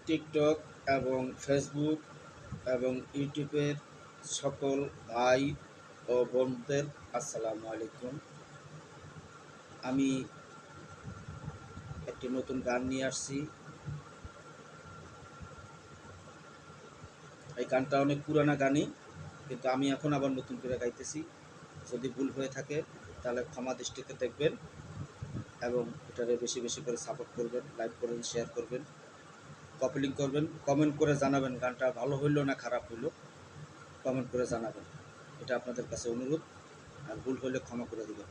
TikTok এবং Facebook এবং ইউটিউবের সকল ভাই ও বোনদের আসসালামু আলাইকুম। আমি একটি নতুন গান নিয়ে আসছি। এই গানটা অনেক পুরানা গানই, কিন্তু আমি এখন আবার নতুন করে গাইতেছি। যদি ভুল হয়ে থাকে তাহলে ক্ষমা দৃষ্টিতে দেখবেন এবং এটারে বেশি বেশি করে সাপোর্ট করবেন, লাইক করবেন, শেয়ার করবেন, কপি লিঙ্ক করবেন, কমেন্ট করে জানাবেন গানটা ভালো হইলো না খারাপ হইলো, কমেন্ট করে জানাবেন। এটা আপনাদের কাছে অনুরোধ, আর ভুল হলে ক্ষমা করে দেবেন।